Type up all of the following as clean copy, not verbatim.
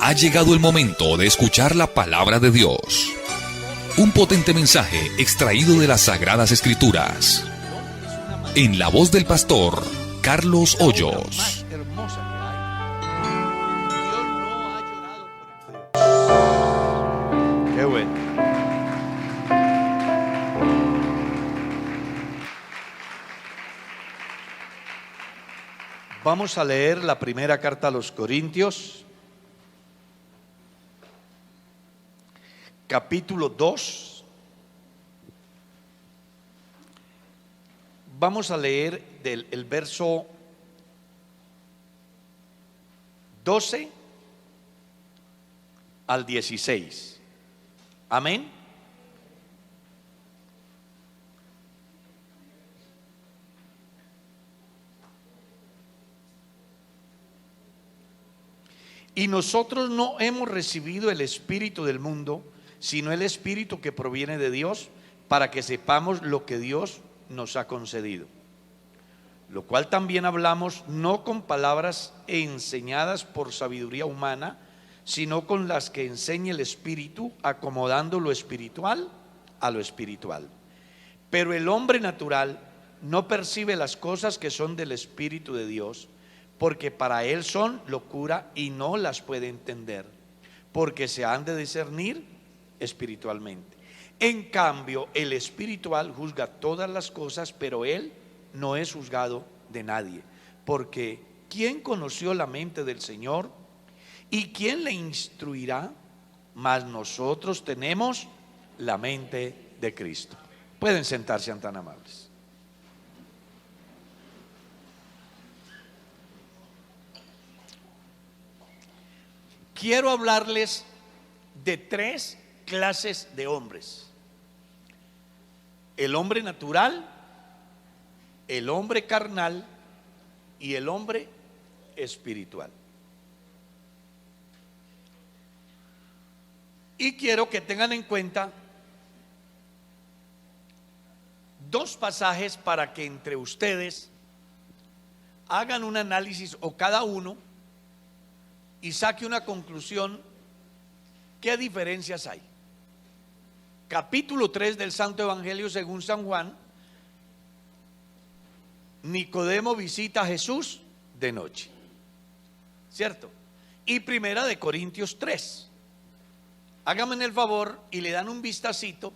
Ha llegado el momento de escuchar la palabra de Dios. Un potente mensaje extraído de las Sagradas Escrituras. En la voz del pastor Carlos Hoyos. Qué bueno. Vamos a leer la primera carta a los Corintios, capítulo 2. Vamos a leer el verso 12 al 16. Amén. Y nosotros no hemos recibido el espíritu del mundo, sino el espíritu que proviene de Dios, para que sepamos lo que Dios nos ha concedido. Lo cual también hablamos no con palabras enseñadas por sabiduría humana, sino con las que enseña el Espíritu, acomodando lo espiritual a lo espiritual. Pero el hombre natural no percibe las cosas que son del Espíritu de Dios, porque para él son locura y no las puede entender, porque se han de discernir espiritualmente. En cambio, el espiritual juzga todas las cosas, pero él no es juzgado de nadie, porque ¿quién conoció la mente del Señor? ¿Y quién le instruirá? Mas nosotros tenemos la mente de Cristo. Pueden sentarse, sean tan amables. Quiero hablarles de tres clases de hombres: el hombre natural, el hombre carnal y el hombre espiritual. Y quiero que tengan en cuenta dos pasajes para que entre ustedes hagan un análisis, o cada uno, y saque una conclusión. ¿Qué diferencias hay? Capítulo 3 del Santo Evangelio según San Juan. Nicodemo visita a Jesús de noche, ¿cierto? Y primera de Corintios 3. Háganme el favor y le dan un vistacito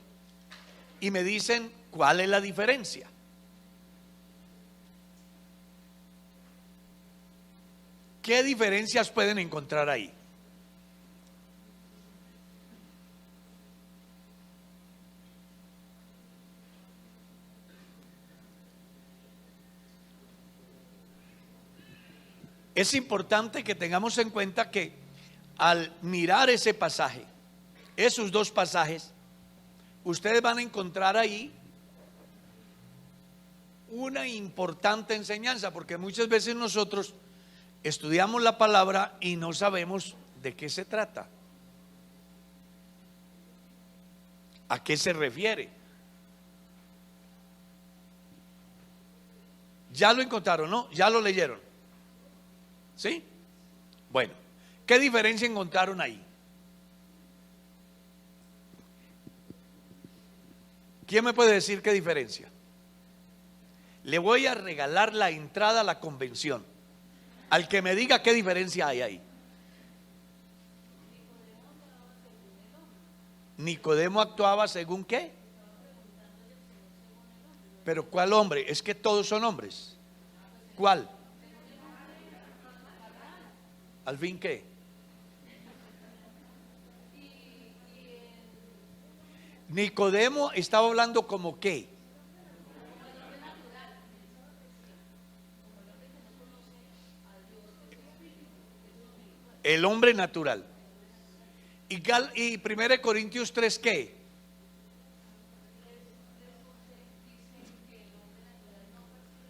y me dicen cuál es la diferencia. ¿Qué diferencias pueden encontrar ahí? Es importante que tengamos en cuenta que al mirar ese pasaje, esos dos pasajes, ustedes van a encontrar ahí una importante enseñanza, porque muchas veces nosotros estudiamos la palabra y no sabemos de qué se trata, a qué se refiere. ¿Ya lo encontraron, no? ¿Ya lo leyeron? ¿Sí? Bueno, ¿qué diferencia encontraron ahí? ¿Quién me puede decir qué diferencia? Le voy a regalar la entrada a la convención al que me diga qué diferencia hay ahí. Nicodemo actuaba según qué. Pero ¿cuál hombre? Es que todos son hombres. ¿Cuál? ¿Al fin qué? Nicodemo estaba hablando como qué. El hombre natural. Y 1 Corintios 3 ¿qué?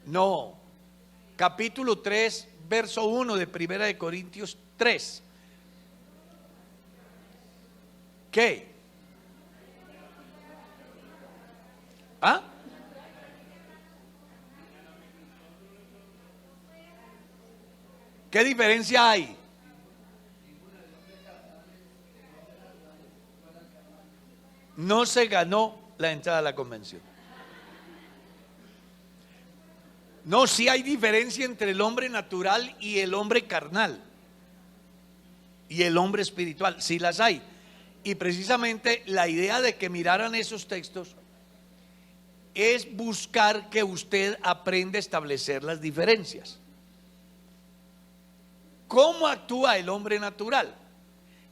No. Capítulo 3 verso 1 de 1 Corintios 3. ¿Qué? ¿Ah? ¿Qué diferencia hay? no se ganó la entrada a la convención. No, sí hay diferencia entre el hombre natural y el hombre carnal y el hombre espiritual, sí las hay. Y precisamente la idea de que miraran esos textos es buscar que usted aprenda a establecer las diferencias. ¿Cómo actúa el hombre natural?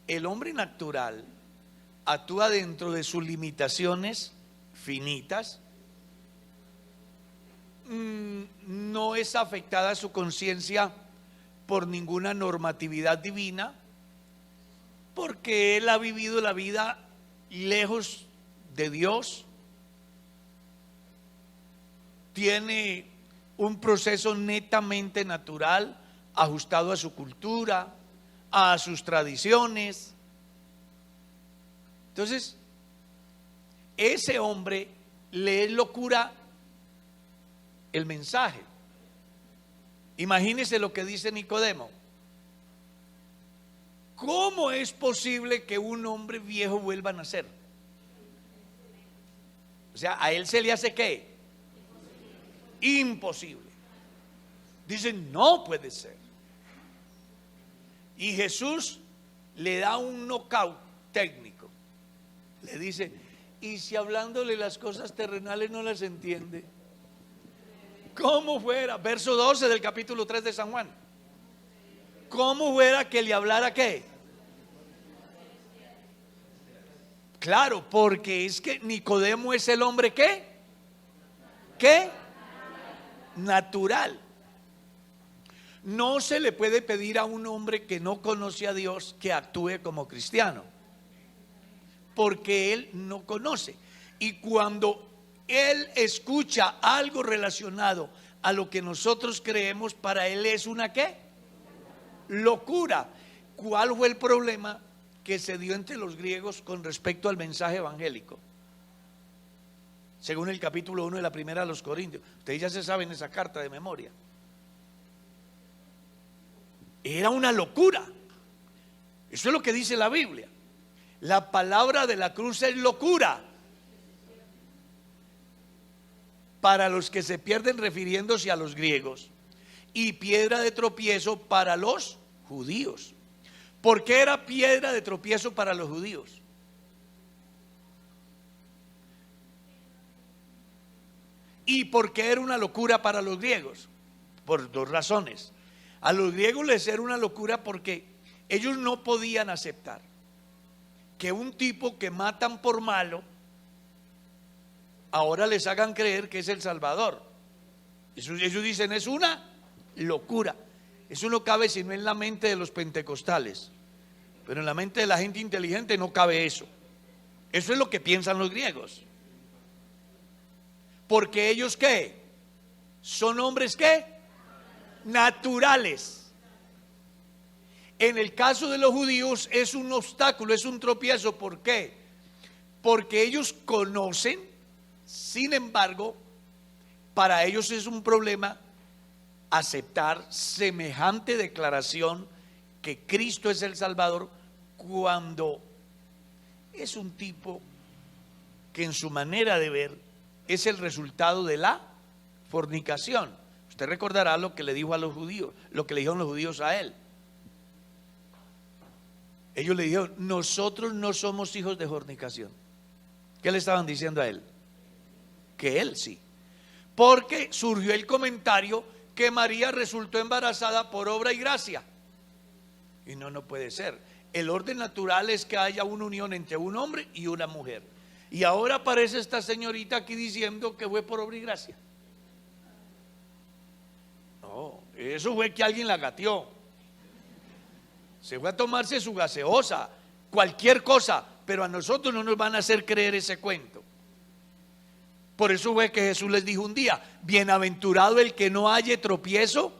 El hombre natural actúa dentro de sus limitaciones finitas, no es afectada su conciencia por ninguna normatividad divina, porque él ha vivido la vida lejos de Dios, tiene un proceso netamente natural, ajustado a su cultura, a sus tradiciones. Entonces, ese hombre le es locura el mensaje. Imagínese lo que dice Nicodemo. ¿Cómo es posible que un hombre viejo vuelva a nacer? O sea, a él se le hace ¿qué? Imposible. Dicen, no puede ser. Y Jesús le da un knockout técnico. Le dice, y si hablándole las cosas terrenales no las entiende, ¿cómo fuera? Verso 12 del capítulo 3 de San Juan. ¿Cómo fuera que le hablara qué? Claro, porque es que Nicodemo es el hombre ¿qué? ¿Qué? Natural. No se le puede pedir a un hombre que no conoce a Dios que actúe como cristiano, porque él no conoce. Y cuando él escucha algo relacionado a lo que nosotros creemos, para él es una ¿qué? Locura. ¿Cuál fue el problema que se dio entre los griegos con respecto al mensaje evangélico? Según el capítulo 1 de la primera de los Corintios. Ustedes ya se saben esa carta de memoria. Era una locura. Eso es lo que dice la Biblia. La palabra de la cruz es locura para los que se pierden, refiriéndose a los griegos, y piedra de tropiezo para los judíos. ¿Por qué era piedra de tropiezo para los judíos? ¿Y por qué era una locura para los griegos? Por dos razones. A los griegos les era una locura porque ellos no podían aceptar que un tipo que matan por malo ahora les hagan creer que es el Salvador. Ellos dicen, es una locura. Eso no cabe sino en la mente de los pentecostales, pero en la mente de la gente inteligente no cabe eso. Eso es lo que piensan los griegos. Porque ellos ¿qué? Son hombres ¿qué? Naturales. En el caso de los judíos es un obstáculo, es un tropiezo. ¿Por qué? Porque ellos conocen, sin embargo, para ellos es un problema aceptar semejante declaración que Cristo es el Salvador, cuando es un tipo que en su manera de ver es el resultado de la fornicación. Usted recordará lo que le dijo a los judíos, lo que le dijeron los judíos a él. Ellos le dijeron, nosotros no somos hijos de fornicación. ¿Qué le estaban diciendo a él? Que él sí. Porque surgió el comentario que María resultó embarazada por obra y gracia. Y no puede ser. El orden natural es que haya una unión entre un hombre y una mujer. Y ahora aparece esta señorita aquí diciendo que fue por obra y gracia. No, eso fue que alguien la gateó. Se fue a tomarse su gaseosa, cualquier cosa, pero a nosotros no nos van a hacer creer ese cuento. Por eso fue que Jesús les dijo un día, bienaventurado el que no halle tropiezo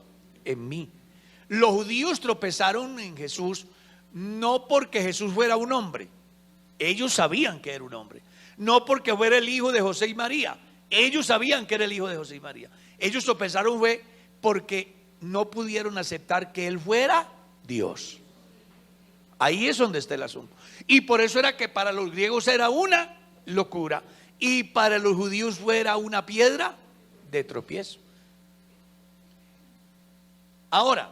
en mí. Los judíos tropezaron en Jesús no porque Jesús fuera un hombre, ellos sabían que era un hombre. No porque fuera el hijo de José y María, ellos sabían que era el hijo de José y María. Ellos tropezaron fue porque no pudieron aceptar que él fuera Dios. Ahí es donde está el asunto. Y por eso era que para los griegos era una locura, y para los judíos fuera una piedra de tropiezo. Ahora,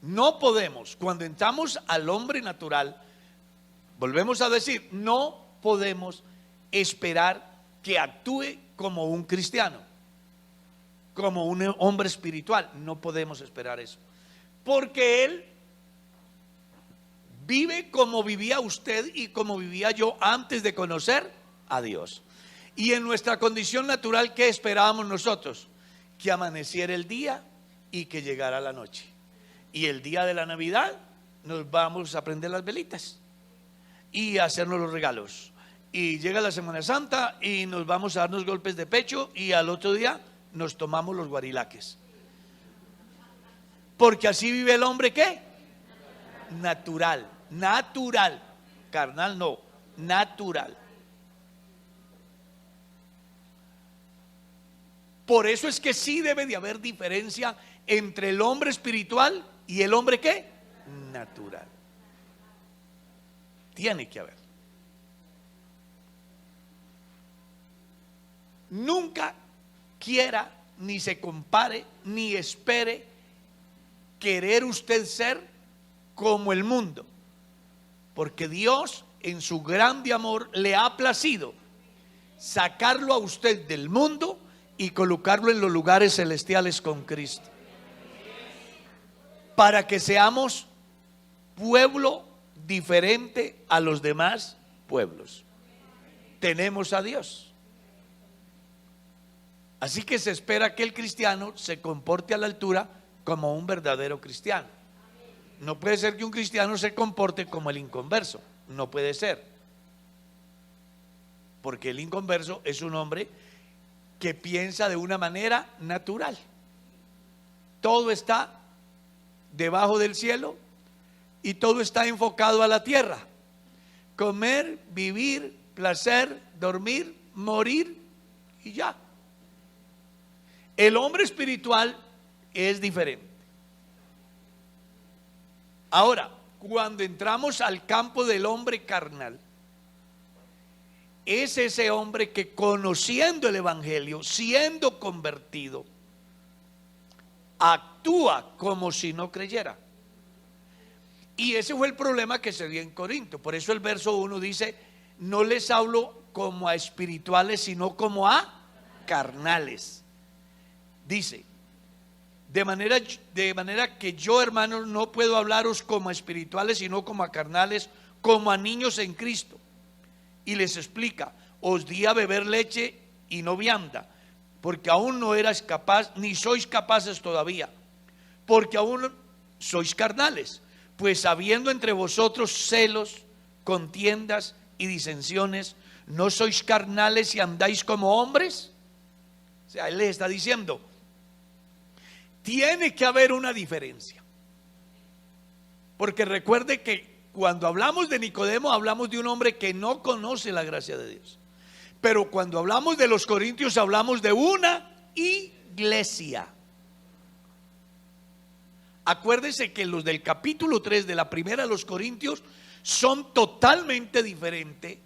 no podemos, cuando entramos al hombre natural, volvemos a decir, no podemos esperar que actúe como un cristiano, como un hombre espiritual. No podemos esperar eso, porque él vive como vivía usted y como vivía yo antes de conocer a Dios. Y en nuestra condición natural, ¿qué esperábamos nosotros? Que amaneciera el día y que llegara la noche. Y el día de la Navidad nos vamos a prender las velitas y a hacernos los regalos. Y llega la Semana Santa y nos vamos a darnos golpes de pecho, y al otro día nos tomamos los guarilaques. Porque así vive el hombre, ¿qué? Natural, natural, carnal no, natural. Por eso es que sí debe de haber diferencia entre el hombre espiritual y el hombre, ¿qué? Natural. Tiene que haber. Nunca quiera, ni se compare, ni espere querer usted ser como el mundo, porque Dios en su grande amor le ha placido sacarlo a usted del mundo y colocarlo en los lugares celestiales con Cristo, para que seamos pueblo diferente a los demás pueblos. Tenemos a Dios. Así que se espera que el cristiano se comporte a la altura como un verdadero cristiano. No puede ser que un cristiano se comporte como el inconverso. No puede ser. Porque el inconverso es un hombre que piensa de una manera natural. Todo está debajo del cielo y todo está enfocado a la tierra. Comer, vivir, placer, dormir, morir y ya. El hombre espiritual es diferente. Ahora, cuando entramos al campo del hombre carnal, es ese hombre que, conociendo el evangelio, siendo convertido, actúa como si no creyera. Y ese fue el problema que se dio en Corinto. Por eso el verso 1 dice: no les hablo como a espirituales, sino como a carnales. Dice: de manera que yo, hermanos, no puedo hablaros como a espirituales, sino como a carnales, como a niños en Cristo. Y les explica: os di a beber leche y no vianda, porque aún no erais capaz, ni sois capaces todavía, porque aún sois carnales. Pues habiendo entre vosotros celos, contiendas y disensiones, ¿no sois carnales y andáis como hombres? O sea, él les está diciendo: tiene que haber una diferencia. Porque recuerde que cuando hablamos de Nicodemo, hablamos de un hombre que no conoce la gracia de Dios. Pero cuando hablamos de los corintios, hablamos de una iglesia. Acuérdese que los del capítulo 3 de la primera de los Corintios son totalmente diferentes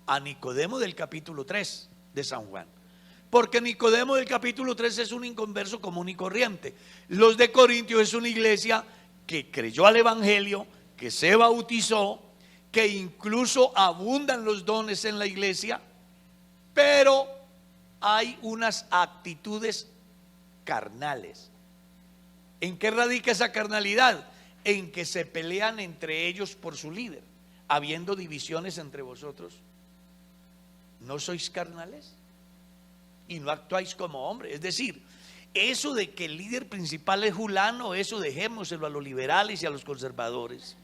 a Nicodemo del capítulo 3 de San Juan. Porque Nicodemo del capítulo 3 es un inconverso común y corriente. Los de Corintios es una iglesia que creyó al evangelio, que se bautizó, que incluso abundan los dones en la iglesia, pero hay unas actitudes carnales. ¿En qué radica esa carnalidad? En que se pelean entre ellos por su líder, habiendo divisiones entre vosotros. ¿No sois carnales? Y no actuáis como hombres. Es decir, eso de que el líder principal es Julano, eso dejémoselo a los liberales y a los conservadores,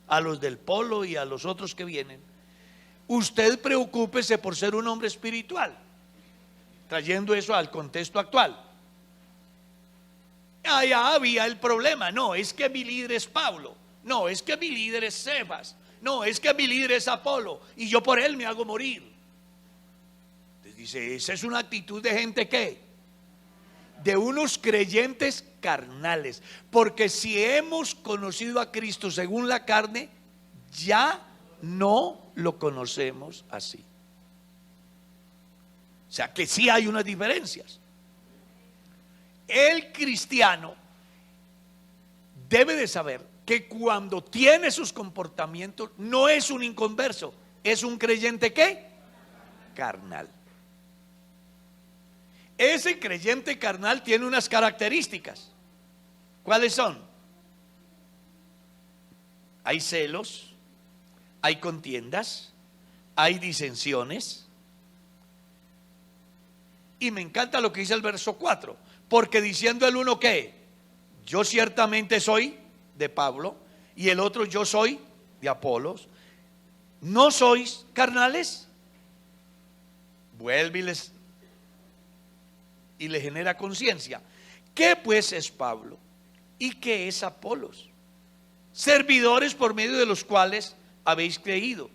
a los del polo y a los otros que vienen. Usted preocúpese por ser un hombre espiritual, trayendo eso al contexto actual. Allá había el problema: no, es que mi líder es Pablo, no, es que mi líder es Cefas, no, es que mi líder es Apolo y yo por él me hago morir. Entonces dice, esa es una actitud de gente que, de unos creyentes carnales. Porque si hemos conocido a Cristo según la carne, ya no lo conocemos así. O sea que sí hay unas diferencias. El cristiano debe de saber que cuando tiene sus comportamientos no es un inconverso, es un creyente ¿qué? Carnal. Ese creyente carnal tiene unas características. ¿Cuáles son? Hay celos, hay contiendas, hay disensiones. Y me encanta lo que dice el verso 4, porque diciendo el uno que yo ciertamente soy de Pablo y el otro yo soy de Apolos, ¿no sois carnales? Vuelve y le genera conciencia. ¿Qué pues es Pablo? ¿Y qué es Apolos? Servidores por medio de los cuales habéis creído,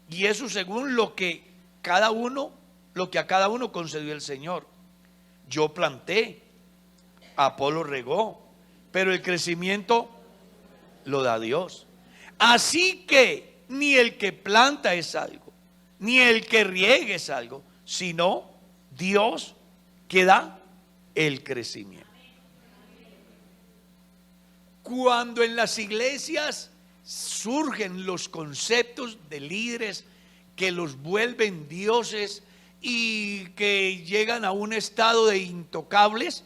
y eso según lo que a cada uno concedió el Señor. Yo planté, Apolo regó, pero el crecimiento lo da Dios. Así que ni el que planta es algo, ni el que riegue es algo, sino Dios que da el crecimiento. Cuando en las iglesias surgen los conceptos de líderes que los vuelven dioses y que llegan a un estado de intocables,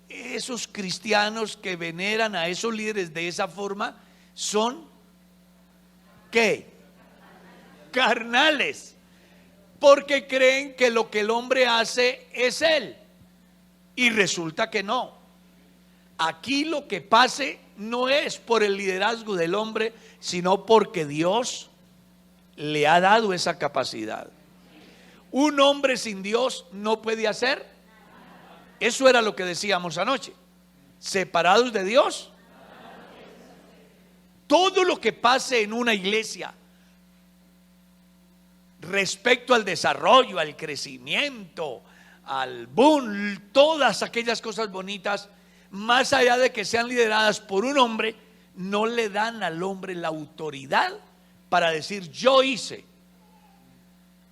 esos cristianos que veneran a esos líderes de esa forma son ¿qué? Carnales, porque creen que lo que el hombre hace es él, y resulta que no. Aquí lo que pase no es por el liderazgo del hombre, sino porque Dios le ha dado esa capacidad. Un hombre sin Dios no puede hacer. Eso era lo que decíamos anoche. Separados de Dios, todo lo que pase en una iglesia respecto al desarrollo, al crecimiento, al boom, todas aquellas cosas bonitas, más allá de que sean lideradas por un hombre, no le dan al hombre la autoridad para decir yo hice,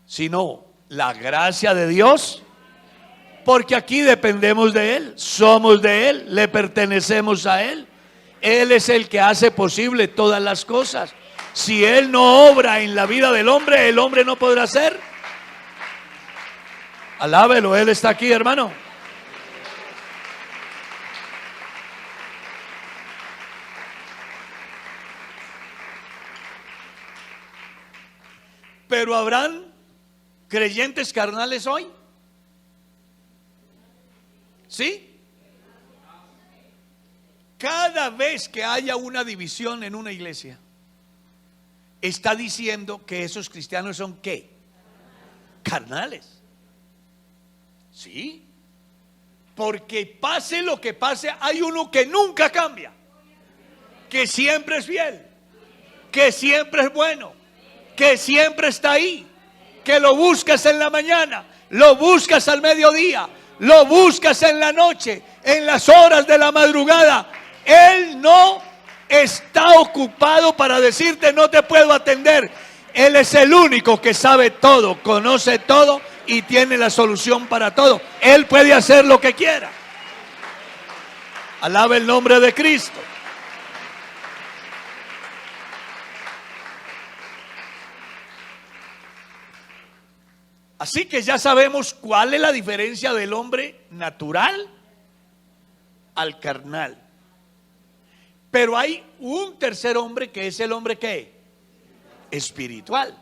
sino la gracia de Dios, porque aquí dependemos de Él, somos de Él, le pertenecemos a Él. Él es el que hace posible todas las cosas. Si Él no obra en la vida del hombre, el hombre no podrá hacer. Alábelo, Él está aquí, hermano. Pero ¿habrán creyentes carnales hoy? ¿Sí? Cada vez que haya una división en una iglesia, está diciendo que esos cristianos son ¿qué? Carnales. ¿Sí? Porque pase lo que pase, hay uno que nunca cambia, que siempre es fiel, que siempre es bueno, que siempre está ahí, que lo buscas en la mañana, lo buscas al mediodía, lo buscas en la noche, en las horas de la madrugada. Él no está ocupado para decirte no te puedo atender. Él es el único que sabe todo, conoce todo y tiene la solución para todo. Él puede hacer lo que quiera. Alaba el nombre de Cristo. Así que ya sabemos cuál es la diferencia del hombre natural al carnal. Pero hay un tercer hombre que es el hombre ¿qué? Espiritual.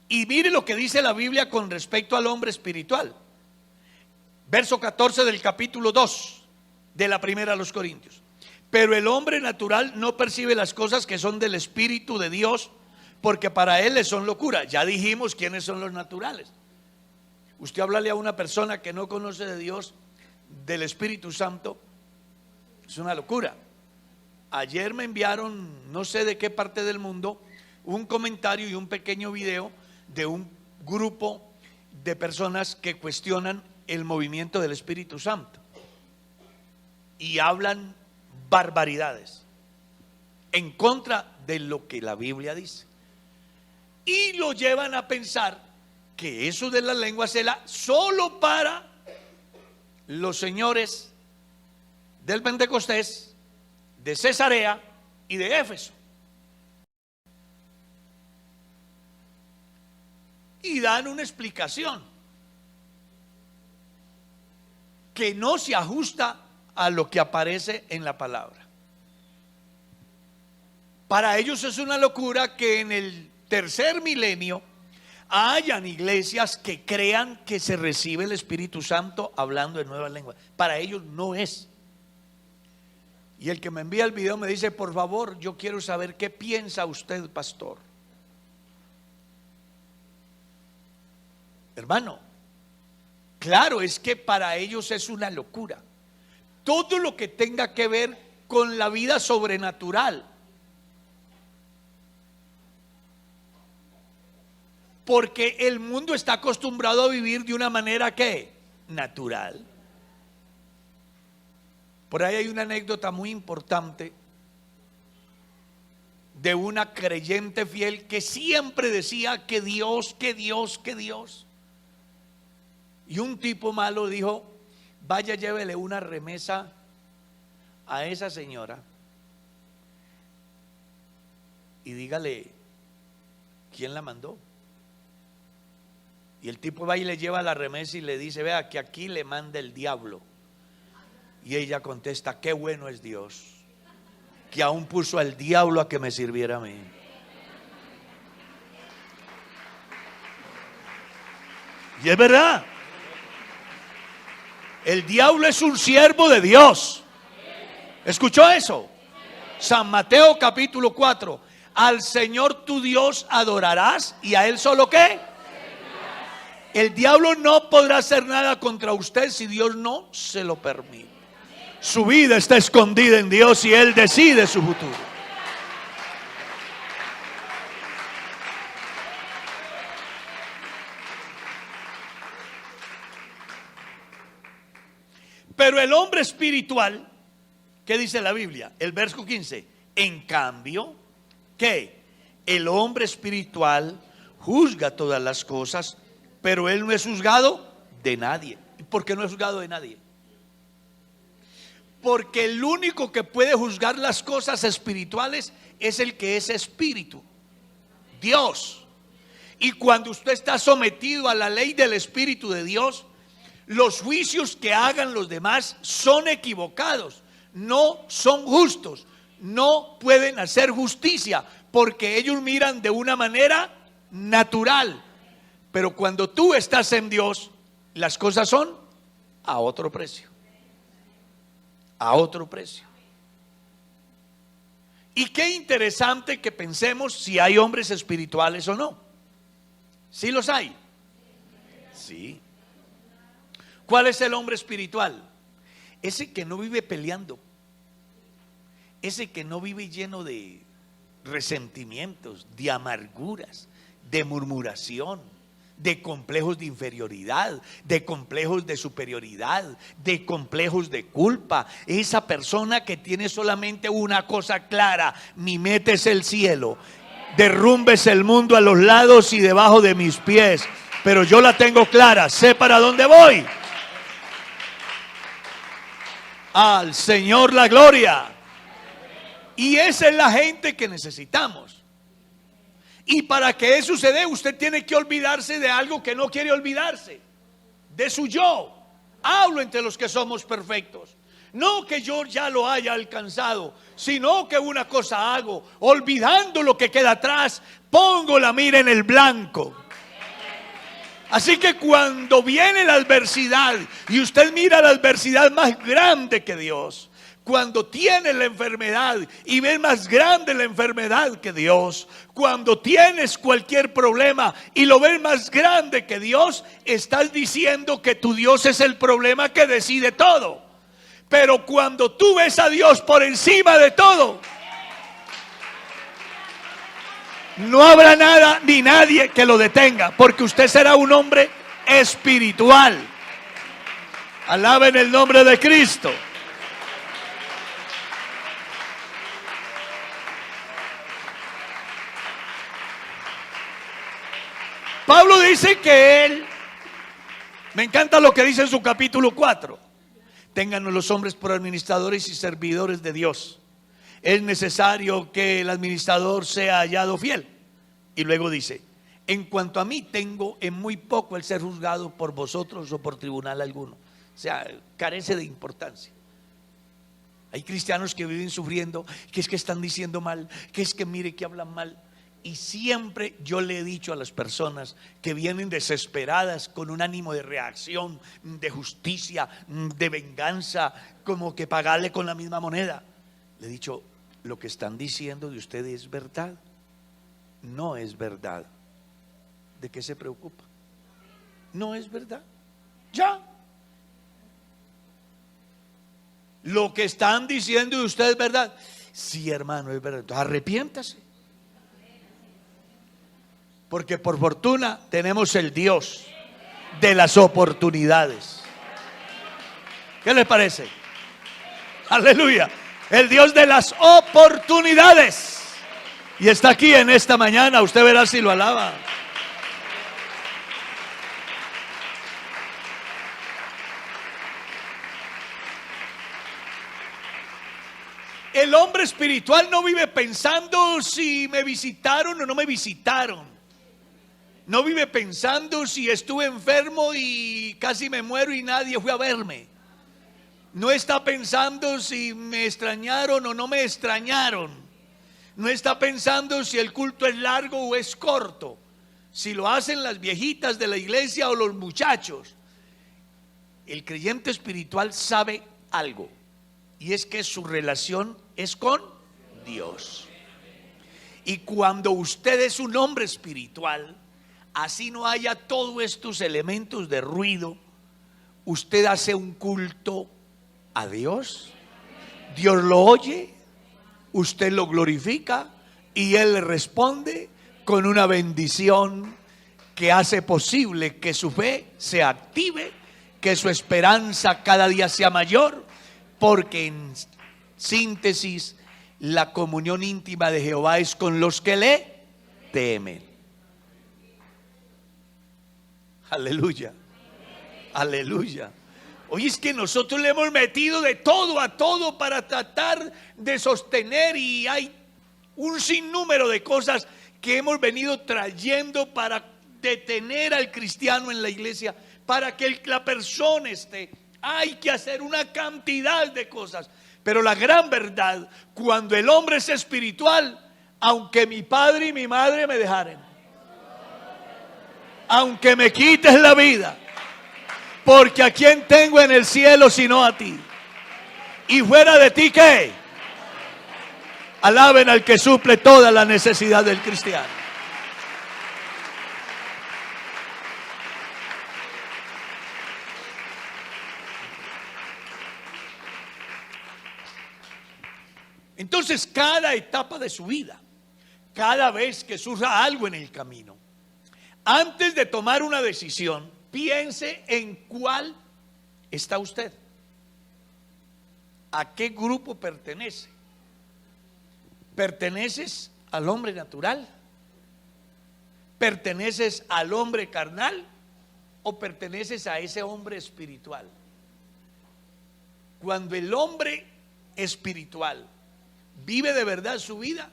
Y mire lo que dice la Biblia con respecto al hombre espiritual. Verso 14 del capítulo 2 de la primera a los Corintios. Pero el hombre natural no percibe las cosas que son del Espíritu de Dios, porque para él les son locura. Ya dijimos quiénes son los naturales. Usted háblale a una persona que no conoce de Dios, del Espíritu Santo, es una locura. Ayer me enviaron, no sé de qué parte del mundo, un comentario y un pequeño video de un grupo de personas que cuestionan el movimiento del Espíritu Santo y hablan barbaridades en contra de lo que la Biblia dice. y lo llevan a pensar que eso de las lenguas era solo para los señores del Pentecostés, de Cesarea y de Éfeso. Y dan una explicación que no se ajusta a lo que aparece en la palabra. Para ellos es una locura que en el tercer milenio hayan iglesias que crean que se recibe el Espíritu Santo hablando en nuevas lenguas. Para ellos no es. Y el que me envía el video me dice: por favor, yo quiero saber qué piensa usted, pastor. Hermano, claro, es que para ellos es una locura. Todo lo que tenga que ver con la vida sobrenatural, porque el mundo está acostumbrado a vivir de una manera que natural. Por ahí hay una anécdota muy importante de una creyente fiel que siempre decía que Dios, que Dios, que Dios. Y un tipo malo dijo: vaya, llévele una remesa a esa señora y dígale quién la mandó. Y el tipo va y le lleva la remesa y le dice: vea que aquí le manda el diablo. Y ella contesta: qué bueno es Dios, que aún puso al diablo a que me sirviera a mí. Y es verdad. El diablo es un siervo de Dios. ¿Escuchó eso? San Mateo capítulo 4. Al Señor tu Dios adorarás, y a Él solo ¿qué? El diablo no podrá hacer nada contra usted si Dios no se lo permite. Su vida está escondida en Dios y Él decide su futuro. Pero el hombre espiritual, ¿qué dice la Biblia? El verso 15. En cambio, ¿qué? El hombre espiritual juzga todas las cosas, pero él no es juzgado de nadie. ¿Por qué no es juzgado de nadie? Porque el único que puede juzgar las cosas espirituales es el que es espíritu, Dios. Y cuando usted está sometido a la ley del Espíritu de Dios, los juicios que hagan los demás son equivocados, no son justos, no pueden hacer justicia, porque ellos miran de una manera natural. Pero cuando tú estás en Dios, las cosas son a otro precio. A otro precio. Y qué interesante que pensemos si hay hombres espirituales o no. ¿Sí los hay? Sí. ¿Cuál es el hombre espiritual? Ese que no vive peleando, ese que no vive lleno de resentimientos, de amarguras, de murmuración, de complejos de inferioridad, de complejos de superioridad, de complejos de culpa. Esa persona que tiene solamente una cosa clara: mi meta es el cielo, derrumbes el mundo a los lados y debajo de mis pies, pero yo la tengo clara, sé para dónde voy. Al Señor la gloria. Y esa es la gente que necesitamos. Y para que eso suceda, usted tiene que olvidarse de algo que no quiere olvidarse, de su yo. Hablo entre los que somos perfectos. No que yo ya lo haya alcanzado, sino que una cosa hago: olvidando lo que queda atrás, pongo la mira en el blanco. Así que cuando viene la adversidad y usted mira la adversidad más grande que Dios, cuando tiene la enfermedad y ves más grande la enfermedad que Dios, cuando tienes cualquier problema y lo ves más grande que Dios, estás diciendo que tu Dios es el problema que decide todo. Pero cuando tú ves a Dios por encima de todo, no habrá nada ni nadie que lo detenga, porque usted será un hombre espiritual. Alaben el nombre de Cristo. Pablo dice que él, me encanta lo que dice en su capítulo 4, téngannos los hombres por administradores y servidores de Dios. Es necesario que el administrador sea hallado fiel. Y luego dice: en cuanto a mí, tengo en muy poco el ser juzgado por vosotros o por tribunal alguno. O sea, carece de importancia. Hay cristianos que viven sufriendo, que es que están diciendo mal, que es que mire que hablan mal. Y siempre yo le he dicho a las personas que vienen desesperadas con un ánimo de reacción, de justicia, de venganza, como que pagarle con la misma moneda, le he dicho: lo que están diciendo de usted es verdad. No es verdad. ¿De qué se preocupa? No es verdad. Ya. Lo que están diciendo de usted es verdad. Sí, hermano, es verdad. Entonces, arrepiéntase. Porque por fortuna tenemos el Dios de las oportunidades. ¿Qué les parece? Aleluya. El Dios de las oportunidades. Y está aquí en esta mañana. Usted verá si lo alaba. El hombre espiritual no vive pensando si me visitaron o no me visitaron. No vive pensando si estuve enfermo y casi me muero y nadie fue a verme. No está pensando si me extrañaron o no me extrañaron. No está pensando si el culto es largo o es corto, si lo hacen las viejitas de la iglesia o los muchachos. El creyente espiritual sabe algo, y es que su relación es con Dios. Y cuando usted es un hombre espiritual, así no haya todos estos elementos de ruido, usted hace un culto a Dios. Dios lo oye, usted lo glorifica y Él le responde con una bendición que hace posible que su fe se active, que su esperanza cada día sea mayor, porque en síntesis, la comunión íntima de Jehová es con los que le temen. Aleluya, aleluya. Hoy es que nosotros le hemos metido de todo a todo para tratar de sostener, y hay un sinnúmero de cosas que hemos venido trayendo para detener al cristiano en la iglesia, para que la persona esté. Hay que hacer una cantidad de cosas, pero la gran verdad, cuando el hombre es espiritual, aunque mi padre y mi madre me dejaren, aunque me quites la vida, porque a quién tengo en el cielo sino a ti, y fuera de ti, ¿qué? Alaben al que suple toda la necesidad del cristiano. Entonces, cada etapa de su vida, cada vez que surja algo en el camino, antes de tomar una decisión, piense en cuál está usted, a qué grupo pertenece. ¿Perteneces al hombre natural? ¿Perteneces al hombre carnal? ¿O perteneces a ese hombre espiritual? Cuando el hombre espiritual vive de verdad su vida,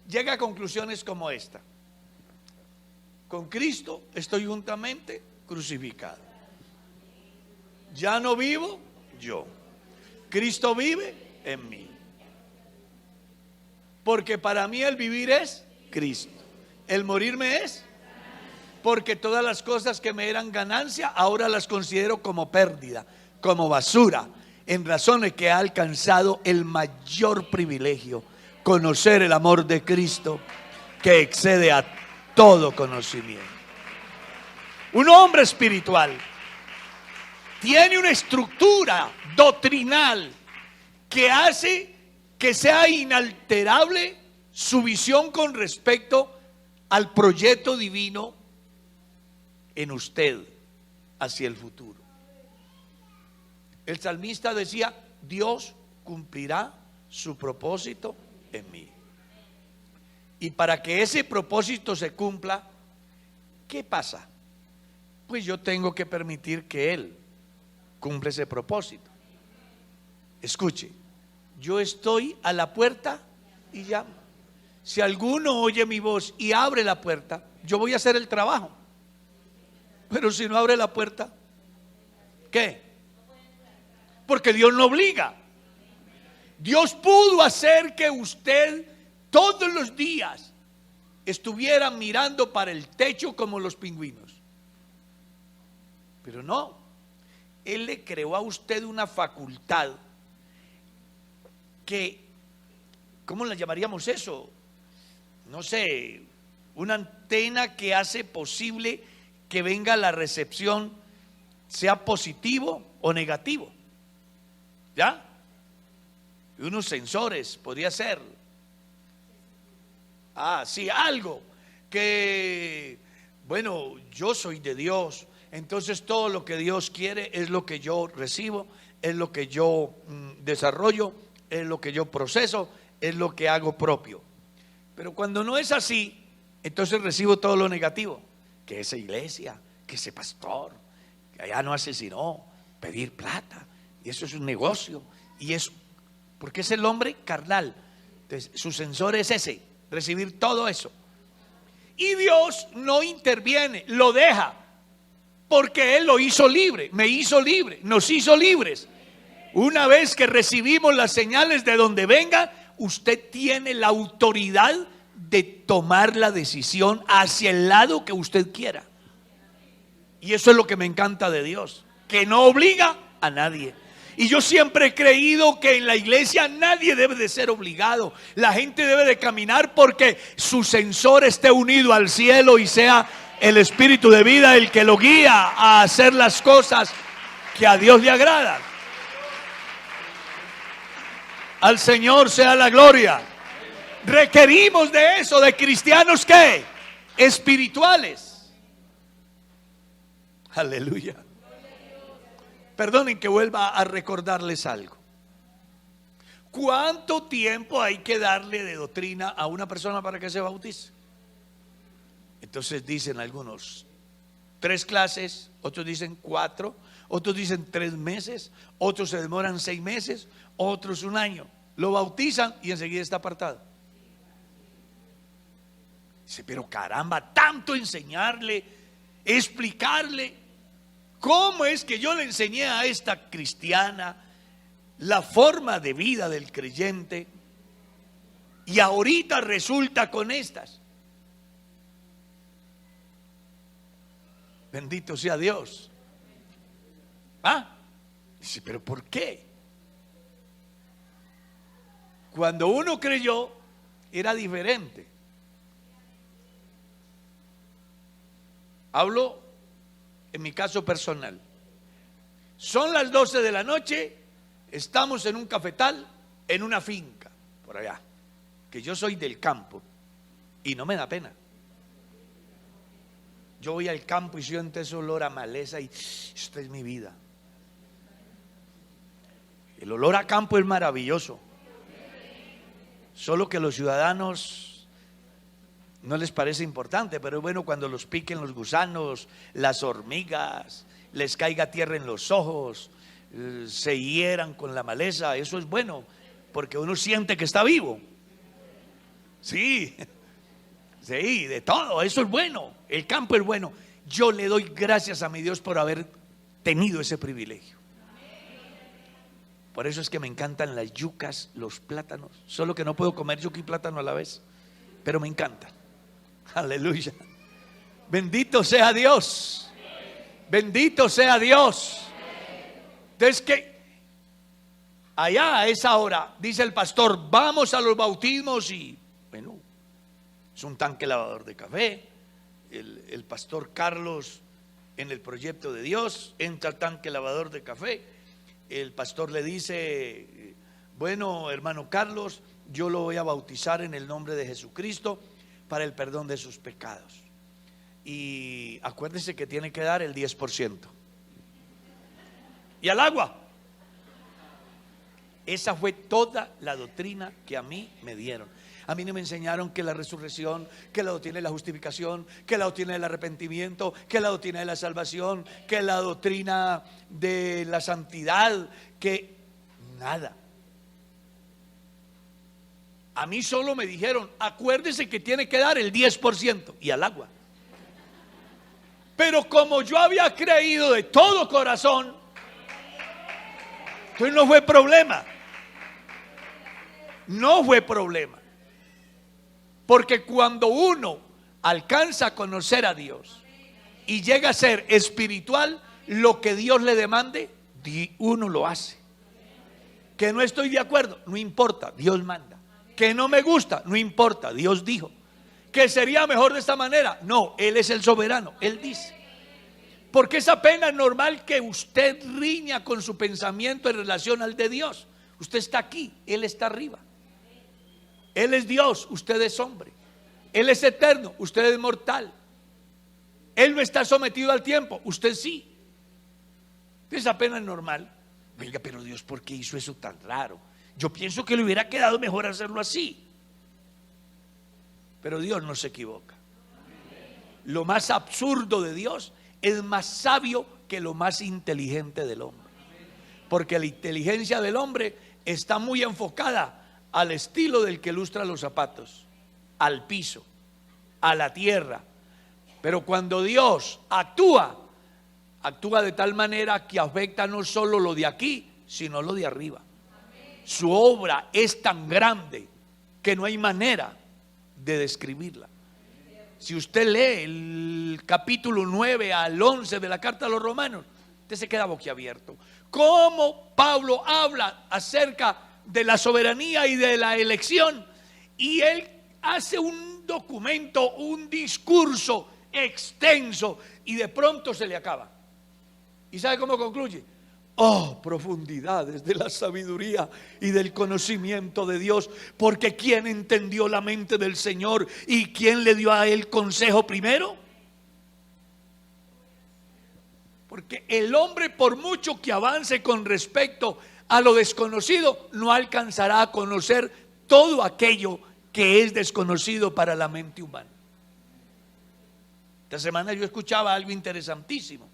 llega a conclusiones como esta: con Cristo estoy juntamente crucificado. Ya no vivo yo, Cristo vive en mí. Porque para mí el vivir es Cristo, el morirme es, porque todas las cosas que me eran ganancia ahora las considero como pérdida, como basura, en razón de que he alcanzado el mayor privilegio: conocer el amor de Cristo, que excede a todo conocimiento. Un hombre espiritual tiene una estructura doctrinal que hace que sea inalterable su visión con respecto al proyecto divino en usted hacia el futuro. El salmista decía: Dios cumplirá su propósito en mí. Y para que ese propósito se cumpla, ¿qué pasa? Pues yo tengo que permitir que Él cumpla ese propósito. Escuche, yo estoy a la puerta y llamo. Si alguno oye mi voz y abre la puerta, yo voy a hacer el trabajo. Pero si no abre la puerta, ¿qué? Porque Dios no obliga. Dios pudo hacer que usted todos los días estuviera mirando para el techo como los pingüinos. Pero no, Él le creó a usted una facultad que, ¿cómo la llamaríamos eso? No sé, una antena que hace posible que venga la recepción, sea positivo o negativo. ¿Ya? Y unos sensores, podría ser. Sí, algo que, bueno, yo soy de Dios, entonces todo lo que Dios quiere es lo que yo recibo, es lo que yo desarrollo, es lo que yo proceso, es lo que hago propio. Pero cuando no es así, entonces recibo todo lo negativo, que esa iglesia, que ese pastor, que allá no hace sino pedir plata, y eso es un negocio, y es porque es el hombre carnal. Entonces, su sensor es ese, recibir todo eso. Y Dios no interviene, lo deja, porque Él lo hizo libre, me hizo libre, nos hizo libres. Una vez que recibimos las señales de donde venga, usted tiene la autoridad de tomar la decisión hacia el lado que usted quiera. Y eso es lo que me encanta de Dios, que no obliga a nadie. Y yo siempre he creído que en la iglesia nadie debe de ser obligado. La gente debe de caminar porque su sensor esté unido al cielo y sea el Espíritu de vida el que lo guía a hacer las cosas que a Dios le agradan. Al Señor sea la gloria. Requerimos de eso, de cristianos ¿qué? Espirituales. Aleluya. Perdonen que vuelva a recordarles algo. ¿Cuánto tiempo hay que darle de doctrina a una persona para que se bautice? Entonces dicen algunos 3 clases, otros dicen 4, otros dicen 3 meses, otros se demoran 6 meses, otros 1 año. Lo bautizan y enseguida está apartado. Dice, pero caramba, tanto enseñarle, explicarle. ¿Cómo es que yo le enseñé a esta cristiana la forma de vida del creyente y ahorita resulta con estas? Bendito sea Dios. Dice, pero ¿por qué? Cuando uno creyó era diferente. Hablo en mi caso personal. Son las 12 de la noche, estamos en un cafetal, en una finca, por allá, que yo soy del campo y no me da pena. Yo voy al campo y siento ese olor a maleza y esta es mi vida. El olor a campo es maravilloso. Solo que los ciudadanos no les parece importante, pero es bueno cuando los piquen los gusanos, las hormigas, les caiga tierra en los ojos, se hieran con la maleza. Eso es bueno, porque uno siente que está vivo. Sí, sí, de todo, eso es bueno. El campo es bueno. Yo le doy gracias a mi Dios por haber tenido ese privilegio. Por eso es que me encantan las yucas, los plátanos. Solo que no puedo comer yuca y plátano a la vez, pero me encantan. Aleluya. Bendito sea Dios. Bendito sea Dios. Entonces que allá a esa hora dice el pastor, vamos a los bautismos y bueno, es un tanque lavador de café. El pastor Carlos en el proyecto de Dios entra al tanque lavador de café. El pastor le dice, bueno, hermano Carlos, yo lo voy a bautizar en el nombre de Jesucristo para el perdón de sus pecados. Y acuérdese que tiene que dar el 10%. Y al agua. Esa fue toda la doctrina que a mí me dieron. A mí no me enseñaron que la resurrección, que la doctrina de la justificación, que la doctrina del arrepentimiento, que la doctrina de la salvación, que la doctrina de la santidad, que nada. A mí solo me dijeron, acuérdese que tiene que dar el 10% y al agua. Pero como yo había creído de todo corazón, entonces no fue problema. No fue problema. Porque cuando uno alcanza a conocer a Dios y llega a ser espiritual, lo que Dios le demande, uno lo hace. Que no estoy de acuerdo, no importa, Dios manda. Que no me gusta, no importa, Dios dijo. Que sería mejor de esta manera, no, Él es el soberano, Él dice. Porque es apenas normal que usted riña con su pensamiento en relación al de Dios. Usted está aquí, Él está arriba. Él es Dios, usted es hombre. Él es eterno, usted es mortal. Él no está sometido al tiempo, usted sí. Es apenas normal. Venga, pero Dios, ¿por qué hizo eso tan raro? Yo pienso que le hubiera quedado mejor hacerlo así. Pero Dios no se equivoca. Lo más absurdo de Dios es más sabio que lo más inteligente del hombre. Porque la inteligencia del hombre está muy enfocada al estilo del que lustra los zapatos, al piso, a la tierra. Pero cuando Dios actúa de tal manera que afecta no solo lo de aquí, sino lo de arriba. Su obra es tan grande que no hay manera de describirla. Si usted lee el capítulo 9 al 11 de la carta a los Romanos, usted se queda boquiabierto. ¿Cómo Pablo habla acerca de la soberanía y de la elección? Y él hace un documento, un discurso extenso, y de pronto se le acaba. ¿Y sabe cómo concluye? Oh, profundidades de la sabiduría y del conocimiento de Dios, porque ¿quién entendió la mente del Señor y quién le dio a él consejo primero? Porque el hombre, por mucho que avance con respecto a lo desconocido, no alcanzará a conocer todo aquello que es desconocido para la mente humana. Esta semana yo escuchaba algo interesantísimo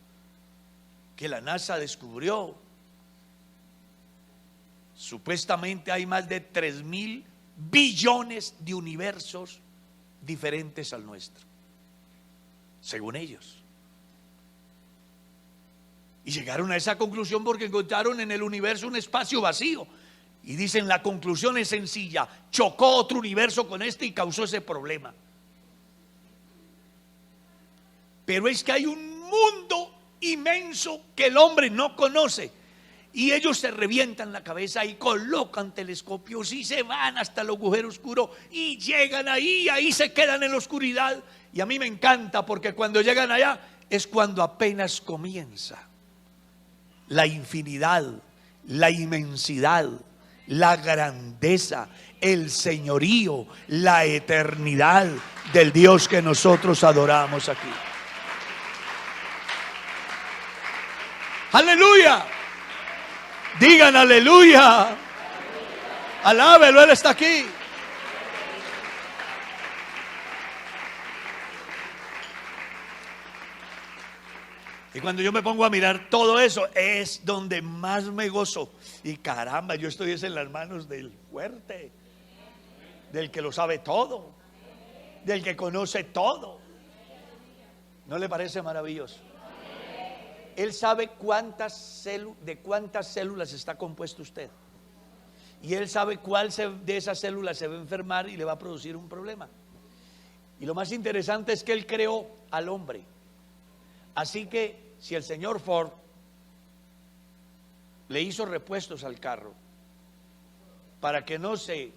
que la NASA descubrió. Supuestamente hay más de 3.000 billones de universos diferentes al nuestro, según ellos. Y llegaron a esa conclusión porque encontraron en el universo un espacio vacío. Y dicen, la conclusión es sencilla: chocó otro universo con este y causó ese problema. Pero es que hay un mundo inmenso que el hombre no conoce, y ellos se revientan la cabeza y colocan telescopios y se van hasta el agujero oscuro y llegan ahí se quedan en la oscuridad. Y a mí me encanta, porque cuando llegan allá es cuando apenas comienza la infinidad, la inmensidad, la grandeza, el señorío, la eternidad del Dios que nosotros adoramos aquí. ¡Aleluya! Digan aleluya. Alábelo, Él está aquí. Y cuando yo me pongo a mirar todo eso, es donde más me gozo. Y caramba, yo estoy en las manos del fuerte, del que lo sabe todo, del que conoce todo. ¿No le parece maravilloso? Él sabe de cuántas células está compuesto usted. Y Él sabe cuál de esas células se va a enfermar y le va a producir un problema. Y lo más interesante es que Él creó al hombre. Así que si el señor Ford le hizo repuestos al carro para que no se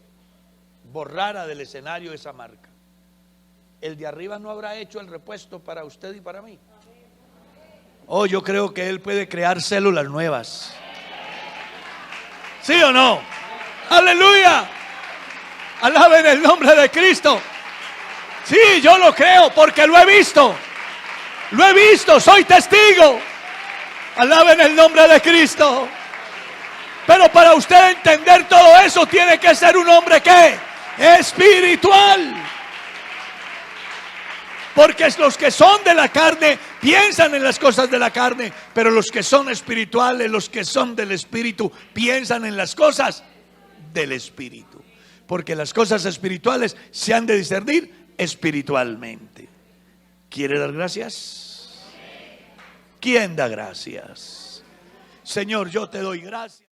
borrara del escenario esa marca, el de arriba no habrá hecho el repuesto para usted y para mí. Oh, yo creo que Él puede crear células nuevas. ¿Sí o no? ¡Aleluya! Alaben el nombre de Cristo. Sí, yo lo creo porque lo he visto. Lo he visto, soy testigo. Alaben el nombre de Cristo. Pero para usted entender todo eso tiene que ser un hombre ¿qué? Espiritual. Porque los que son de la carne piensan en las cosas de la carne, pero los que son espirituales, los que son del Espíritu, piensan en las cosas del Espíritu. Porque las cosas espirituales se han de discernir espiritualmente. ¿Quiere dar gracias? ¿Quién da gracias? Señor, yo te doy gracias.